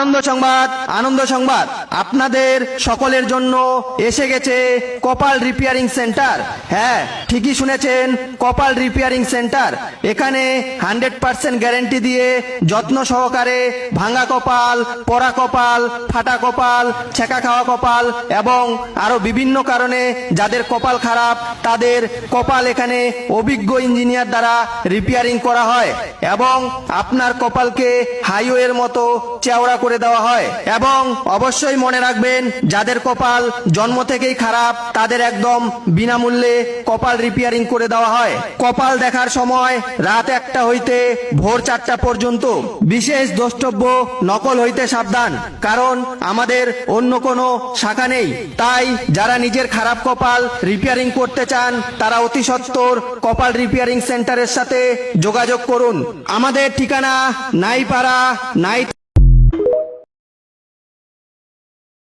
আনন্দ সংবাদ আপনাদের সকলের জন্য এসে গেছে কপাল রিপেয়ারিং সেন্টার। হ্যাঁ, ঠিকই শুনেছেন, কপাল রিপেয়ারিং সেন্টার। এখানে 100% গ্যারান্টি দিয়ে যত্ন সহকারে ভাঙা কপাল, পড়া কপাল, ফাটা কপাল, ছেঁকা খাওয়া কপাল এবং আরো বিভিন্ন কারণে যাদের কপাল খারাপ তাদের কপাল এখানে অভিজ্ঞ ইঞ্জিনিয়ার দ্বারা রিপেয়ারিং করা হয় এবং আপনার কপালকে হাইওয়ের মতো চওড়া করে দেওয়া হয়। এবং অবশ্যই মনে রাখবেন, যাদের কপাল জন্ম থেকেই খারাপ তাদের একদম বিনামূল্যে কপাল রিপেয়ারিং করে দেওয়া হয়। কপাল দেখার সময় রাত 1টা হইতে ভোর 4টা পর্যন্ত। বিশেষ দ্রষ্টব্য, নকল হইতে সাবধান, কারণ আমাদের অন্য কোনো শাখা নেই। তাই যারা নিজের খারাপ কপাল রিপেয়ারিং করতে চান তারা অতি সত্বর কপাল রিপেয়ারিং সেন্টারের সাথে যোগাযোগ করুন। আমাদের ঠিকানা নাইপাড়া,